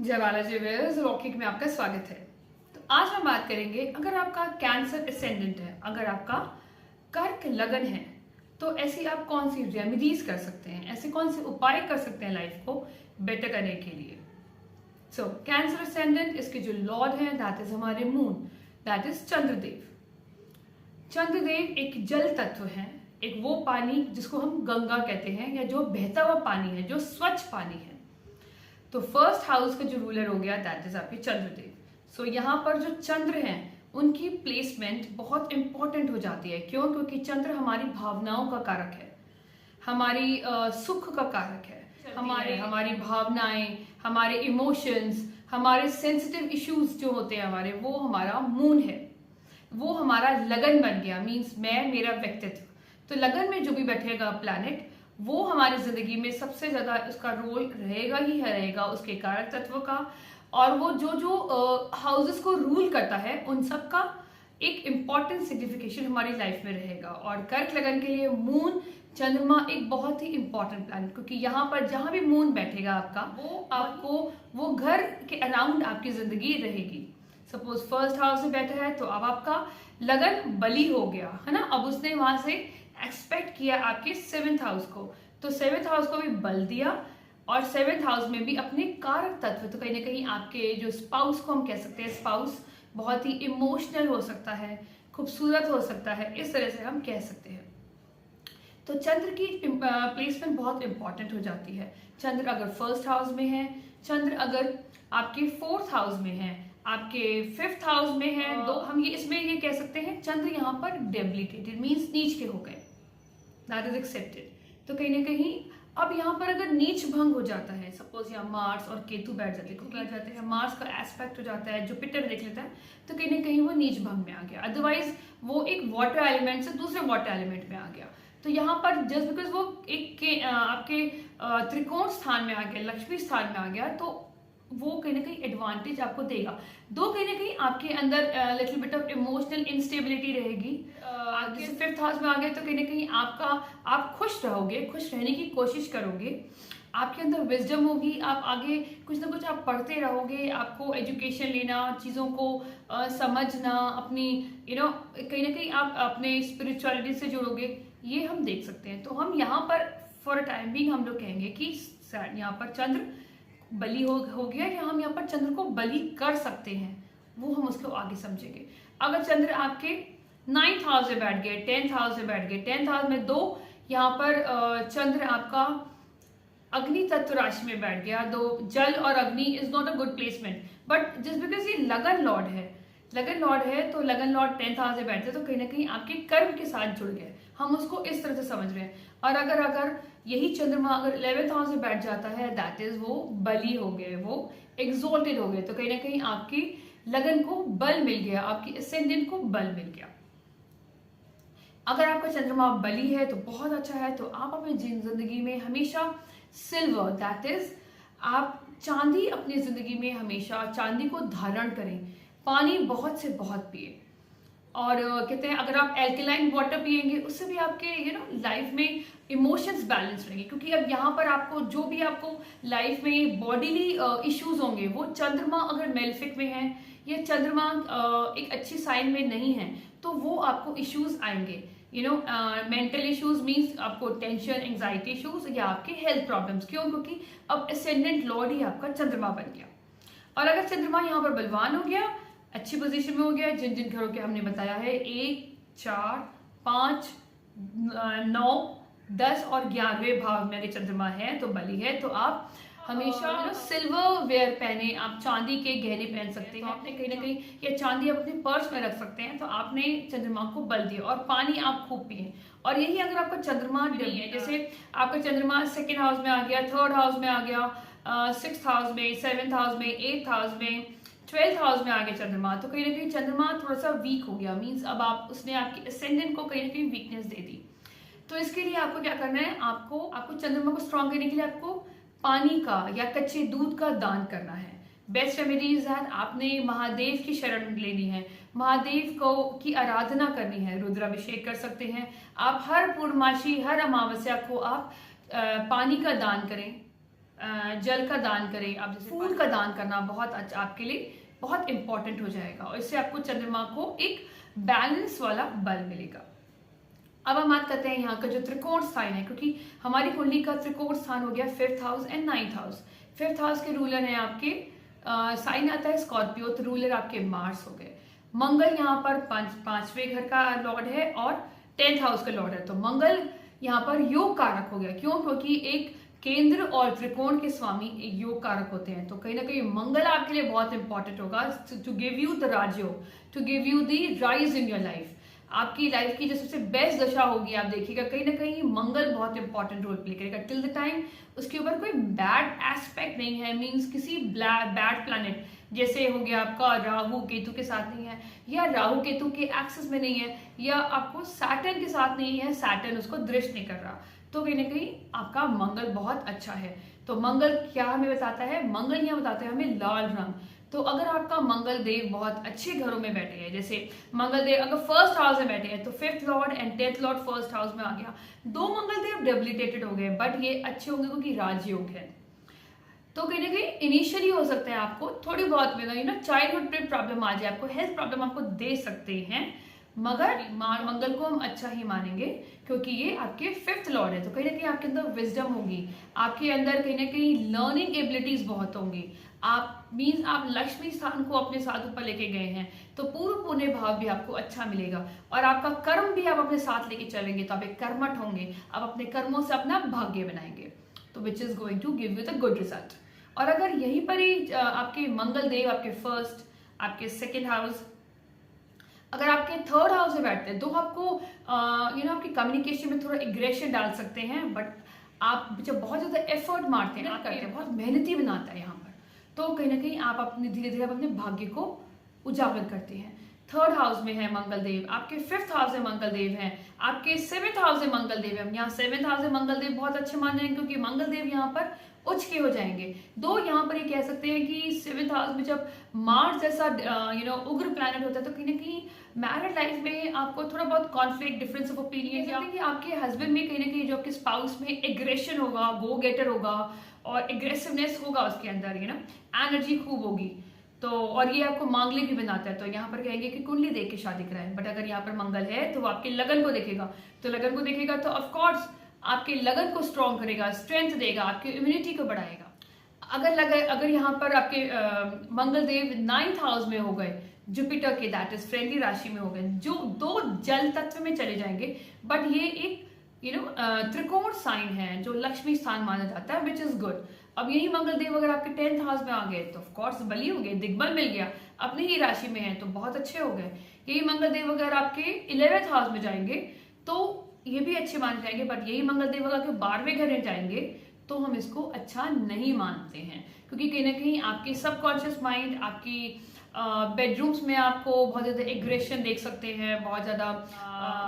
जय बालाजी वेल्स रॉकिक में आपका स्वागत है। तो आज हम बात करेंगे, अगर आपका कैंसर एसेंडेंट है, अगर आपका कर्क लगन है, तो ऐसी आप कौन सी रेमेडीज कर सकते हैं, ऐसे कौन से उपाय कर सकते हैं लाइफ को बेटर करने के लिए। सो कैंसर एसेंडेंट, इसके जो लॉर्ड हैं दैट इज हमारे moon, that is Chandradev. Chandradev एक जल तत्व है, एक वो पानी जिसको हम गंगा कहते हैं, या जो बहता हुआ पानी है, जो स्वच्छ पानी है। तो फर्स्ट हाउस का जो रूलर हो गया दैट इज आपके चंद्रदेव। सो यहाँ पर जो चंद्र हैं उनकी प्लेसमेंट बहुत इंपॉर्टेंट हो जाती है। क्यों? क्योंकि चंद्र हमारी भावनाओं का कारक है, हमारी सुख का कारक है, हमारी भावनाएं, हमारे इमोशंस, हमारे सेंसिटिव इश्यूज जो होते हैं हमारे, वो हमारा मून है, वो हमारा लगन बन गया। मीन्स मैं, मेरा व्यक्तित्व। तो लगन में जो भी बैठेगा प्लैनेट, वो हमारी जिंदगी में सबसे ज्यादा उसका रोल रहेगा ही रहेगा, उसके कारक तत्व का। और वो जो जो हाउसेस को रूल करता है उन सब का एक इम्पॉर्टेंट सिग्निफिकेशन हमारी लाइफ में रहेगा। और कर्क लगन के लिए मून, चंद्रमा एक बहुत ही इंपॉर्टेंट प्लैनेट, क्योंकि यहाँ पर जहां भी मून बैठेगा आपका, वो आपको वो घर के अराउंड आपकी जिंदगी रहेगी। सपोज फर्स्ट हाउस में बैठा है तो अब आपका लगन बली हो गया है ना, अब उसने वहां से एक्सपेक्ट किया आपके सेवेंथ हाउस को, तो सेवेंथ हाउस को भी बल दिया। और सेवेंथ हाउस में भी अपने कारक तत्व, तो कहीं ना कहीं आपके जो स्पाउस को हम कह सकते हैं, स्पाउस बहुत ही इमोशनल हो सकता है, खूबसूरत हो सकता है, इस तरह से हम कह सकते हैं। तो चंद्र की प्लेसमेंट बहुत इंपॉर्टेंट हो जाती है। चंद्र अगर फर्स्ट हाउस में है, चंद्र अगर आपके फोर्थ हाउस में है, आपके फिफ्थ हाउस में है, तो हम ये इसमें ये कह सकते हैं चंद्र यहाँ पर डेबिलिटेटेड, मीन्स नीच के हो गए, दैट इज एक्सेप्टेड। तो कहीं ना कहीं अब यहाँ पर अगर नीच भंग हो जाता है, सपोज यहाँ मार्स और केतु बैठ जाते हैं, मार्स का एस्पेक्ट हो जाता है, जुपिटर देख लेता है, तो कहीं ना कहीं वो नीच भंग में आ गया। अदरवाइज वो एक वाटर एलिमेंट से दूसरे वाटर एलिमेंट में आ गया। तो यहाँ पर जस्ट बिकॉज वो एक आपके त्रिकोण स्थान में आ गया, लक्ष्मी स्थान में आ गया, तो वो कहीं ना कहीं एडवांटेज आपको देगा। दो कहीं ना कहीं आपके अंदर little bit of emotional instability रहेगी। जैसे फिफ्थ हाउस में आ गए तो कहीं ना कहीं आप खुश रहोगे, खुश रहने की कोशिश करोगे, आपके अंदर विजडम होगी, आप आगे कुछ ना कुछ आप पढ़ते रहोगे, आपको एजुकेशन लेना, चीज़ों को समझना, अपनी कहीं ना कहीं आप अपने स्पिरिचुअलिटी से जुड़ोगे, ये हम देख सकते हैं। तो हम यहाँ पर फॉर अ टाइम भी हम लोग कहेंगे कि यहाँ पर चंद्र बलि हो गया, या हम यहाँ पर चंद्र को बलि कर सकते हैं, वो हम उसको आगे समझेंगे। अगर चंद्र आपके 9th हाउस में बैठ गए, 10th हाउस में बैठ गए, 10th हाउस में दो, यहाँ पर चंद्र आपका अग्नि तत्व राशि में बैठ गया, दो जल और अग्नि is not a good placement. But just because ये लगन लॉर्ड है, तो लगन लॉर्ड 10th हाउस में बैठते, तो कहीं ना कहीं आपके कर्म के साथ जुड़ गए, हम उसको इस तरह से समझ रहे हैं। और अगर यही चंद्रमा अगर 11th हाउस में बैठ जाता है, दैट इज वो बली हो गए, वो एग्जॉल्टेड हो गए, तो कहीं ना कहीं आपकी लगन को बल मिल गया, आपकी असेंडेंट को बल मिल गया। अगर आपका चंद्रमा बली है तो बहुत अच्छा है। तो आप अपनी जिंदगी में हमेशा सिल्वर, दैट इज आप चांदी अपनी जिंदगी में हमेशा चांदी को धारण करें, पानी बहुत से बहुत पिए। और कहते हैं अगर आप एल्कलाइन वाटर पिएंगे, उससे भी आपके लाइफ में इमोशंस बैलेंस रहेंगे। क्योंकि अब यहाँ पर आपको जो भी आपको लाइफ में बॉडीली इश्यूज होंगे, वो चंद्रमा अगर मेलेफिक में है या चंद्रमा एक अच्छी साइन में नहीं है, तो वो आपको इश्यूज आएंगे। मेंटल इश्यूज मीन्स आपको टेंशन, एंजाइटी इश्यूज, या आपके हेल्थ प्रॉब्लम्स। क्यों? क्योंकि अब असेंडेंट लॉर्ड ही आपका चंद्रमा बन गया। और अगर चंद्रमा यहाँ पर बलवान हो गया, अच्छी पोजीशन में हो गया, जिन जिन घरों के हमने बताया है 1, 4, 5, 9, 10 और 11वें भाव में अगर चंद्रमा है तो बली है, तो आप हमेशा सिल्वर वेयर पहने, आप चांदी के गहने पहन सकते हैं, आपने कहीं ना कहीं, या चांदी आप अपने पर्स में रख सकते हैं। तो आपने चंद्रमा को बल दिया। और पानी आप खूब पिए। और यही अगर आपका चंद्रमा नहीं है, जैसे आपका चंद्रमा सेकेंड हाउस में आ गया, थर्ड हाउस में आ गया, सिक्स्थ हाउस में, सेवेंथ हाउस में, 8th हाउस में, 12th हाउस में आ गया चंद्रमा, तो कहीं ना कहीं चंद्रमा थोड़ा सा वीक हो गया। मीन्स अब उसने आपकी असेंडेंट को कहीं ना कहीं वीकनेस दे दी। तो इसके लिए आपको क्या करना है, आपको चंद्रमा को स्ट्रॉन्ग करने के लिए आपको पानी का या कच्चे दूध का दान करना है। बेस्ट रेमेडीज है, आपने महादेव की शरण लेनी है, महादेव को की आराधना करनी है, रुद्राभिषेक कर सकते हैं आप। हर पूर्णमासी, हर अमावस्या को आप पानी का दान करें, जल का दान करें, आप जैसे फूल का दान करना बहुत अच्छा आपके लिए बहुत इंपॉर्टेंट हो जाएगा और इससे आपको चंद्रमा को एक बैलेंस वाला बल मिलेगा। अब हम बात करते हैं यहाँ का जो त्रिकोण स्थान है, क्योंकि हमारी कुंडली का त्रिकोण स्थान हो गया 5th house and 9th house. 5th house के रूलर है आपके साइन आता है स्कॉर्पियो, तो रूलर आपके मार्स हो गए। मंगल यहाँ पर पांचवें घर का लॉर्ड है और 10th हाउस का लॉर्ड है, तो मंगल यहाँ पर योग कारक हो गया। क्यों? क्योंकि एक केंद्र और त्रिकोण के स्वामी एक योग कारक होते हैं, तो कहीं ना कहीं मंगल आपके लिए बहुत इंपॉर्टेंट होगा to give you the rajyog, to give you the rise in your life. आपकी लाइफ की जो सबसे बेस्ट दशा होगी, आप देखिएगा कहीं ना कहीं मंगल बहुत इंपॉर्टेंट रोल प्ले करेगा टिल द टाइम उसके ऊपर कोई बैड एस्पेक्ट नहीं है, मींस किसी बैड प्लैनेट जैसे हो गया आपका राहु केतु के साथ नहीं है, या राहु केतु के एक्सेस में नहीं है, या आपको सैटर्न के साथ नहीं है, सैटर्न उसको दृष्ट नहीं कर रहा, तो कहीं ना कहीं आपका मंगल बहुत अच्छा है। तो मंगल क्या हमें बताता है? मंगल यहाँ बताता है हमें लाल रंग। तो अगर आपका मंगल देव बहुत अच्छे घरों में बैठे हैं, जैसे मंगल देव अगर 1st हाउस में बैठे हैं तो 5th Lord and 10th Lord 1st house में आ गया, 2 मंगल देव डेबिलिटेटेड हो गए, बट ये अच्छे होंगे क्योंकि राजयोग है। तो कहीं ना कहीं इनिशियली हो सकता है आपको थोड़ी बहुत चाइल्डहुड पे प्रॉब्लम आ जाए, आपको हेल्थ प्रॉब्लम आपको दे सकते हैं, मगर मंगल को हम अच्छा ही मानेंगे क्योंकि ये आपके 5th लॉर्ड है। तो कहीं ना कहीं आपके अंदर विजडम होगी, आपके अंदर कहीं ना कहीं लर्निंग एबिलिटीज बहुत होंगी। आप लक्ष्मी स्थान को अपने साथ ऊपर लेके गए हैं, तो पूर्व पुण्य भाव भी आपको अच्छा मिलेगा और आपका कर्म भी आप अपने साथ लेके चलेंगे, तो आप एक कर्मठ होंगे, आप अपने कर्मों से अपना भाग्य बनाएंगे, तो which is going to give you the good result. और अगर यहीं पर ही आपके मंगल देव आपके 1st, आपके 2nd हाउस, अगर आपके 3rd हाउस में बैठते हैं तो आपको आपकी कम्युनिकेशन में थोड़ा एग्रेशन डाल सकते हैं, बट आप जब बहुत ज्यादा एफर्ट मारते हैं, करते हैं, बहुत मेहनती बनाता है यहाँ पर, तो कहीं ना कहीं आप अपने धीरे धीरे अपने भाग्य को उजागर करते हैं। 3rd हाउस में है मंगल देव, आपके 5th हाउस में मंगल देव है, आपके 7th हाउस में मंगल देव है। हम यहाँ 7th हाउस में मंगल देव बहुत अच्छे मान रहे हैं क्योंकि मंगल देव यहाँ पर उच्च के हो जाएंगे। दो यहाँ पर ये कह सकते हैं कि 7th हाउस में जब मार्स जैसा उग्र प्लैनेट होता है, तो कहीं ना कहीं मैरिड लाइफ में आपको थोड़ा बहुत कॉन्फ्लिक्ट, डिफरेंस ऑफ ओपिनियन, या कि आपके हस्बैंड में कहीं ना कहीं जो आपके स्पाउस में एग्रेशन होगा, गो गेटर होगा और एग्रेसिवनेस होगा, उसके अंदर एनर्जी खूब होगी, तो और ये आपको मांगलिक भी बनाता है। तो यहाँ पर कहेंगे कि कुंडली देख के शादी कराएं, बट अगर यहाँ पर मंगल है तो वो आपके लगन को देखेगा, तो लगन को देखेगा तो ऑफकोर्स आपके लगन को स्ट्रॉन्ग करेगा, स्ट्रेंथ देगा, आपकी इम्यूनिटी को बढ़ाएगा। अगर यहाँ पर आपके मंगल देव 9th हाउस में हो गए, जुपिटर के दैट इज फ्रेंडली राशि में हो गए, जो 2 जल तत्व में चले जाएंगे, बट ये एक त्रिकोण साइन है जो लक्ष्मी स्थान माना जाता है, विच इज गुड। अब यही मंगल देव अगर आपके 10th हाउस में आ गए तो ऑफकोर्स बली हो गए, दिग्बल मिल गया, अपनी ही राशि में है तो बहुत अच्छे हो गए। यही मंगल देव अगर आपके 11th हाउस में जाएंगे तो ये भी अच्छे माने जाएंगे, बट यही मंगल देव अगर आपके 12वें घर में जाएंगे तो हम इसको अच्छा नहीं मानते हैं, क्योंकि कहीं ना कहीं आपकी सबकॉन्शियस माइंड, आपकी बेडरूम्स में आपको बहुत ज्यादा एग्रेशन देख सकते हैं, बहुत ज्यादा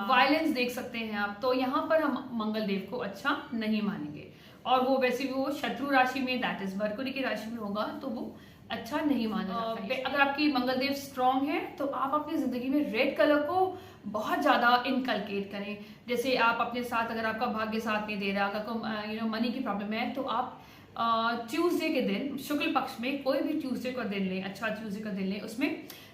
वायलेंस देख सकते हैं आप, तो यहाँ पर हम मंगल देव को अच्छा नहीं मानेंगे। और वो वैसे भी वो शत्रु राशि में दैट इज मरकुरी की राशि में होगा, तो वो अच्छा नहीं माना जाता है। अगर आपकी मंगल देव स्ट्रॉन्ग है तो आप अपनी जिंदगी में रेड कलर को बहुत ज्यादा इनकलकेट करें। जैसे आप अपने साथ, अगर आपका भाग्य साथ नहीं दे रहा, अगर मनी की प्रॉब्लम है, तो आप ट्यूसडे के दिन, शुक्ल पक्ष में कोई भी ट्यूसडे का दिन लें, अच्छा ट्यूसडे का दिन लें, उसमें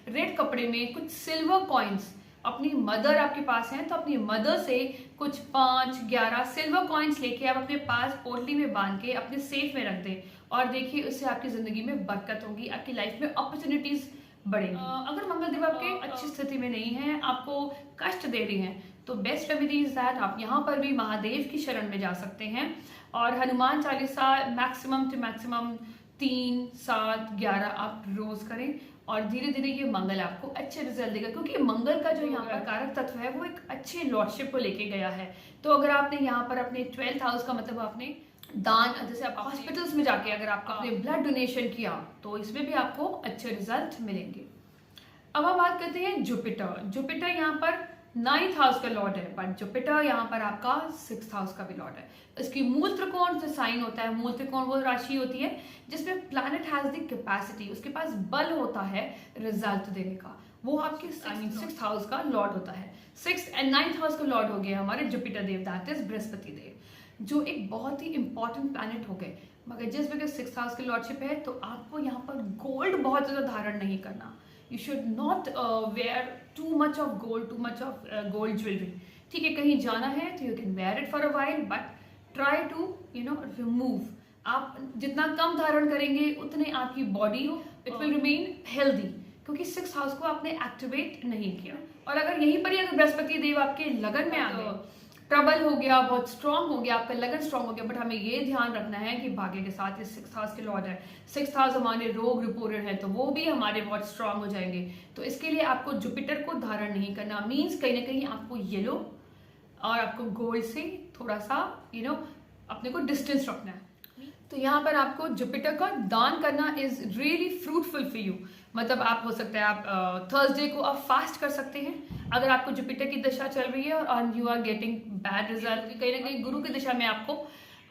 रेड कपड़े में कुछ सिल्वर कॉइन्स, अपनी मदर आपके पास है तो अपनी मदर से कुछ 5-11 सिल्वर कॉइन्स लेके आप अपने पास पोटली में बांध के अपने सेफ में रख दें, और देखिए उससे आपकी जिंदगी में बरकत होगी, आपकी लाइफ में अपॉर्चुनिटीज बढ़ेंगी। अगर मंगल देव आपके अच्छी स्थिति में नहीं है, आपको कष्ट दे रही हैं, तो बेस्ट रेमेडी इज दैट आप यहाँ पर भी महादेव की शरण में जा सकते हैं और Hanuman Chalisa maximum to maximum 3, 7, 11 आप रोज करें, और धीरे धीरे ये मंगल आपको अच्छे रिजल्ट देगा, क्योंकि मंगल का जो यहाँ पर कारक तत्व है वो एक अच्छे लॉर्डशिप को लेके गया है। तो अगर आपने यहाँ पर अपने 12th हाउस का मतलब आपने दान, जैसे आप हॉस्पिटल्स में जाके अगर आपका आपने ब्लड डोनेशन किया, तो इसमें भी आपको अच्छे रिजल्ट मिलेंगे। अब हम बात करते हैं जुपिटर। जुपिटर यहाँ पर 9th हाउस का लॉर्ड है, बट जुपिटर यहाँ पर आपका 6th हाउस का भी लॉर्ड है। इसकी मूल त्रिकोण जो साइन होता है, मूल त्रिकोण वो राशि होती है जिसमें प्लैनेट हैज द कैपेसिटी, उसके पास बल होता है रिजल्ट देने का, वो आपके 6th हाउस का लॉर्ड होता है। 6th एंड 9th हाउस का लॉर्ड हो गया हमारे जुपिटर देव, दैट इज बृहस्पति देव, जो एक बहुत ही इंपॉर्टेंट प्लैनेट हो गए। मगर जिस वजह 6th हाउस की लॉर्डशिप है तो आपको यहाँ पर गोल्ड बहुत ज़्यादा धारण नहीं करना। You should not wear too much of gold jewellery. ठीक है, कहीं जाना है तो you can wear it for a while, but try to remove. आप जितना कम धारण करेंगे उतने आपकी body it will remain healthy, क्योंकि 6th हाउस को आपने एक्टिवेट नहीं किया। और अगर यहीं पर ही अगर बृहस्पति देव आपके लगन में आ गए, ट्रबल हो गया, बहुत स्ट्रांग हो गया, आपका लगन स्ट्रांग हो गया, बट हमें ये ध्यान रखना है कि भाग्य के साथ ये 6th हाउस के लॉर्ड है। 6th हाउस हमारे रोग रिपोर्टर है, तो वो भी हमारे बहुत स्ट्रांग हो जाएंगे। तो इसके लिए आपको जुपिटर को धारण नहीं करना, मीन्स कहीं ना कहीं आपको येलो और आपको गोल्ड से थोड़ा सा अपने को डिस्टेंस रखना है। तो यहाँ पर आपको जुपिटर का दान करना is really fruitful for you. मतलब आप हो सकता है आप थर्सडे को आप फास्ट कर सकते हैं अगर आपको जुपिटर की दशा चल रही है और you are getting bad result. कहीं ना कहीं गुरु की दिशा में आपको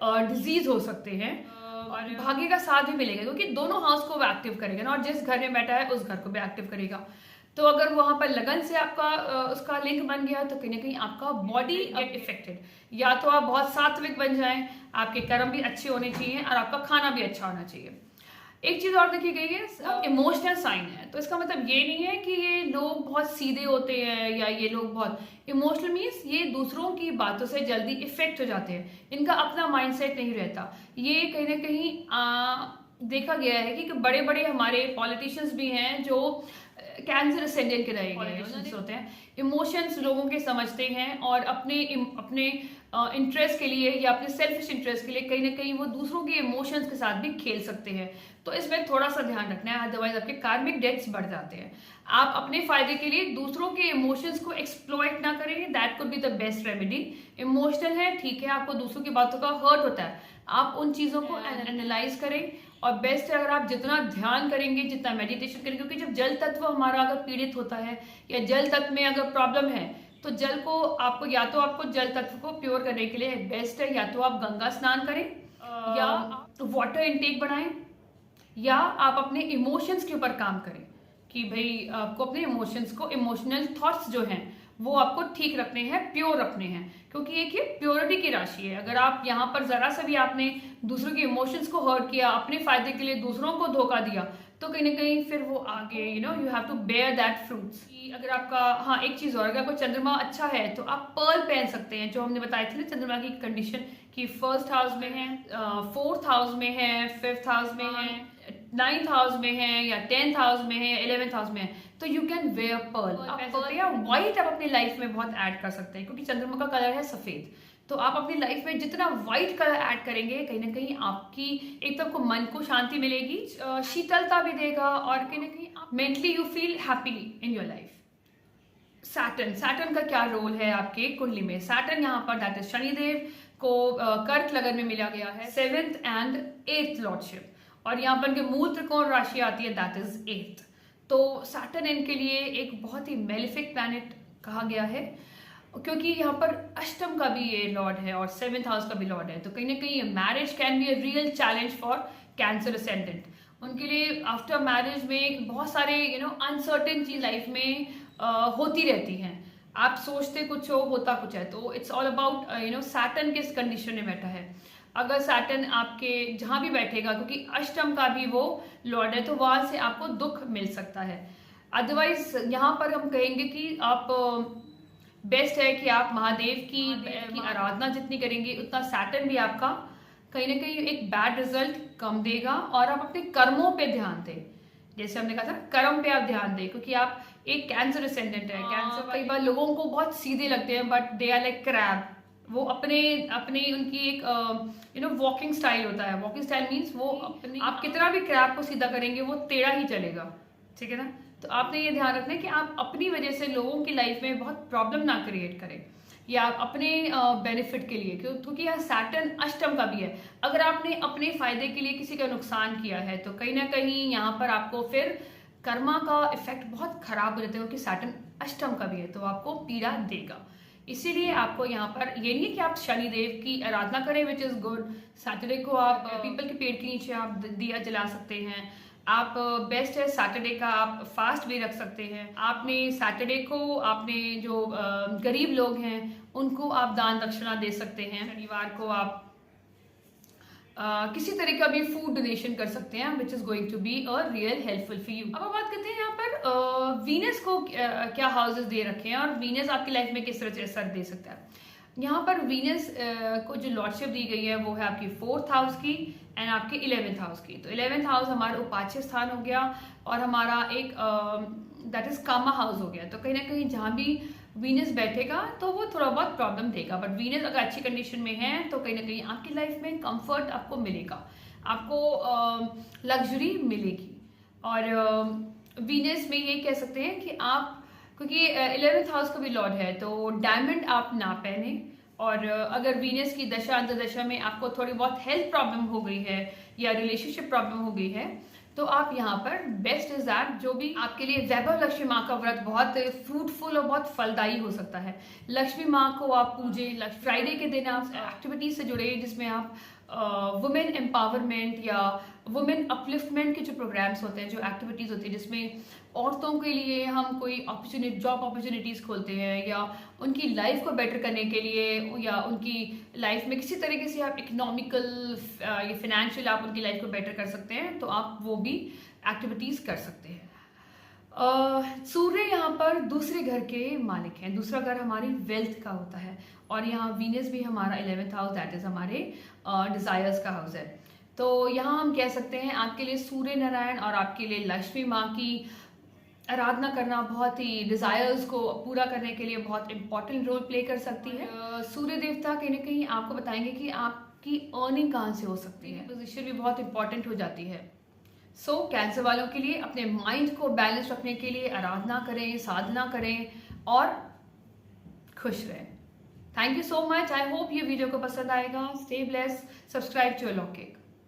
डिजीज हो सकते हैं और भाग्य का साथ भी मिलेगा, क्योंकि दोनों हाउस को वो एक्टिव करेगा ना, और जिस घर में बैठा है उस घर को भी एक्टिव करेगा। तो अगर वहां पर लगन से आपका उसका लिंक बन गया तो कहीं ना कहीं आपका बॉडी गेट इफेक्टेड। या तो आप बहुत सात्विक बन जाएं, आपके कर्म भी अच्छे होने चाहिए और आपका खाना भी अच्छा होना चाहिए। एक चीज और देखी गई है, इमोशनल साइन है, तो इसका मतलब ये नहीं है कि ये लोग बहुत सीधे होते हैं या ये लोग बहुत इमोशनल, मीन्स ये दूसरों की बातों से जल्दी इफेक्ट हो जाते हैं, इनका अपना माइंडसेट नहीं रहता। ये कहीं ना कहीं देखा गया है कि बड़े बड़े हमारे पॉलिटिशियंस भी हैं जो कैंसर असेंडेंट के रहे गए होते हैं। इमोशंस लोगों के समझते हैं और अपने इंटरेस्ट के लिए या अपने सेल्फिश इंटरेस्ट के लिए कहीं ना कहीं वो दूसरों के इमोशंस के साथ भी खेल सकते हैं। तो इसमें थोड़ा सा ध्यान रखना है, अदरवाइज आपके कार्मिक डेट्स बढ़ जाते हैं। आप अपने फायदे के लिए दूसरों के इमोशंस को एक्सप्लॉइट ना करें, that could be the best remedy. Emotional है, ठीक है, आपको दूसरों की बातों का हर्ट होता है, आप उन चीजों को एनालाइज करें। और बेस्ट है अगर आप जितना ध्यान करेंगे, जितना मेडिटेशन करेंगे, क्योंकि जब जल तत्व हमारा अगर पीड़ित होता है या जल तत्व में अगर प्रॉब्लम है तो जल को आपको या तो आपको जल तत्व को प्योर करने के लिए बेस्ट है या तो आप गंगा स्नान करें या वाटर इनटेक बढ़ाएं, या आप अपने इमोशंस के ऊपर काम करें कि भाई आपको अपने इमोशंस को, इमोशनल थॉट्स जो हैं वो आपको ठीक रखने हैं, प्योर रखने हैं, क्योंकि एक ये प्योरिटी की राशि है। अगर आप यहाँ पर जरा सा भी आपने दूसरों के इमोशंस को हर्ट किया, अपने फायदे के लिए दूसरों को धोखा दिया, तो कहीं ना कहीं फिर वो आगे you have to bear that fruits. अगर आपका, हाँ एक चीज और, अगर आपका चंद्रमा अच्छा है तो आप पर्ल पहन सकते हैं, जो हमने बताए थे ना चंद्रमा की कंडीशन कि 1st हाउस में है, 4th हाउस में है, 5th हाउस में है, 9th हाउस में है या 10th हाउस में है, 11th हाउस में है, तो यू कैन वेयर पर्ल। या व्हाइट आप अपनी लाइफ में बहुत ऐड कर सकते हैं, क्योंकि चंद्रमा का कलर है सफेद। तो आप अपनी लाइफ में जितना व्हाइट कलर ऐड करेंगे, कहीं ना कहीं आपकी एक तो आपको मन को शांति मिलेगी, शीतलता भी देगा, और कहीं ना कहीं आप mentally you feel happily in your life. Saturn का क्या रोल है आपके कुंडली में? सैटर्न यहाँ पर दैट इज शनिदेव को कर्क लगन में मिला गया है 7th एंड 8th लॉर्डशिप, और यहाँ पर इनके मूल त्रिकोण राशि आती है दैट इज 8th। तो सैटर्न इनके लिए एक बहुत ही मेलिफिक प्लैनेट कहा गया है, क्योंकि यहाँ पर अष्टम का भी ये लॉर्ड है और 7th हाउस का भी लॉर्ड है। तो कहीं ना कहीं marriage can be a real challenge for cancer ascendant. उनके लिए आफ्टर मैरिज में बहुत सारे अनसर्टेन चीज लाइफ में होती रहती हैं। आप सोचते कुछ हो, होता कुछ है। तो इट्स ऑल अबाउट सैटर्न किस कंडीशन में बैठा है। अगर सैटर्न आपके जहां भी बैठेगा, क्योंकि अष्टम का भी वो लॉर्ड है, तो वहां से आपको दुख मिल सकता है। अदरवाइज यहाँ पर हम कहेंगे कि आप बेस्ट है कि आप महादेव की आराधना जितनी करेंगे उतना सैटर्न भी आपका कहीं ना कहीं एक बैड रिजल्ट कम देगा, और आप अपने कर्मों पे ध्यान दें। जैसे हमने कहा था, कर्म पे आप ध्यान दें, क्योंकि आप एक कैंसर असेंडेंट है। कैंसर कई बार लोगों को बहुत सीधे लगते हैं, but they are like crab. वो अपने उनकी एक वॉकिंग स्टाइल होता है। वॉकिंग स्टाइल मीन्स वो अपने, आप कितना भी क्रैब को सीधा करेंगे वो टेढ़ा ही चलेगा, ठीक है ना। तो आपने ये ध्यान रखना है कि आप अपनी वजह से लोगों की लाइफ में बहुत प्रॉब्लम ना क्रिएट करें, या अपने बेनिफिट के लिए, क्योंकि यह सैटर्न अष्टम का भी है। अगर आपने अपने फायदे के लिए किसी का नुकसान किया है तो कहीं ना कहीं यहाँ पर आपको फिर कर्मा का इफेक्ट बहुत खराब हो जाता है, क्योंकि सैटर्न अष्टम का भी है, तो आपको पीड़ा देगा। इसीलिए आपको यहाँ पर ये नहीं है कि आप शनिदेव की आराधना करें, विच इज गुड। सैटरडे को आप पीपल के पेड़ के नीचे आप दिया जला सकते हैं। आप बेस्ट है सैटरडे का आप फास्ट भी रख सकते हैं। आपने सैटरडे को आपने जो गरीब लोग हैं उनको आप दान दक्षिणा दे सकते हैं। शनिवार को आप किसी तरह का भी फूड डोनेशन कर सकते हैं, which is going to be a real helpful for you. अब हम बात करते हैं यहाँ पर वीनस को क्या हाउसेस दे रखे हैं और वीनस आपकी लाइफ में किस तरह से असर दे सकता है। यहाँ पर वीनस को जो लॉर्डशिप दी गई है वो है आपकी 4th हाउस की एंड आपके 11th हाउस की। तो 11th हाउस हमारा उपाच्य स्थान हो गया और हमारा एक दैट इज कामा हाउस हो गया। तो कहीं ना कहीं जहाँ भी वीनस बैठेगा तो वो थोड़ा बहुत प्रॉब्लम देगा, बट वीनस अगर अच्छी कंडीशन में है तो कहीं ना कहीं आपकी लाइफ में कंफर्ट आपको मिलेगा, आपको लग्जरी मिलेगी। और वीनस में ये कह सकते हैं कि आप, क्योंकि 11th हाउस का भी लॉर्ड है, तो डायमंड आप ना पहने। और अगर वीनस की दशा अंतर्दशा में आपको थोड़ी बहुत हेल्थ प्रॉब्लम हो गई है या रिलेशनशिप प्रॉब्लम हो गई है तो आप यहाँ पर बेस्ट इज दैट जो भी आपके लिए वैभव लक्ष्मी माँ का व्रत बहुत फ्रूटफुल और बहुत फलदायी हो सकता है। लक्ष्मी माँ को आप पूजे, फ्राइडे के दिन आप एक्टिविटीज से जुड़े जिसमें आप वुमेन एम्पावरमेंट या वुमेन अपलिफ्टमेंट के जो प्रोग्राम्स होते हैं, जो एक्टिविटीज होती है जिसमें औरतों के लिए हम कोई जॉब अपॉर्चुनिटीज खोलते हैं या उनकी लाइफ को बेटर करने के लिए या उनकी लाइफ में किसी तरीके से आप इकोनॉमिकल या फिनेंशियल आप उनकी लाइफ को बेटर कर सकते हैं, तो आप वो भी एक्टिविटीज कर सकते हैं। सूर्य यहाँ पर दूसरे घर के मालिक हैं। दूसरा घर हमारी वेल्थ का होता है और यहाँ वीनस भी हमारा 11th हाउस दैट इज हमारे डिजायर्स का हाउस है। तो यहाँ हम कह सकते हैं आपके लिए सूर्य नारायण और आपके लिए लक्ष्मी माँ की आराधना करना बहुत ही डिजायर्स को पूरा करने के लिए बहुत इंपॉर्टेंट रोल प्ले कर सकती है। सूर्य देवता कहीं ना कहीं आपको बताएंगे कि आपकी अर्निंग कहाँ से हो सकती है, पोजीशन भी बहुत इंपॉर्टेंट हो जाती है। सो कैंसर वालों के लिए अपने माइंड को बैलेंस रखने के लिए आराधना करें, साधना करें और खुश रहें। Thank you so much. I hope ये वीडियो को पसंद आएगा। Stay blessed, subscribe to लॉकिक।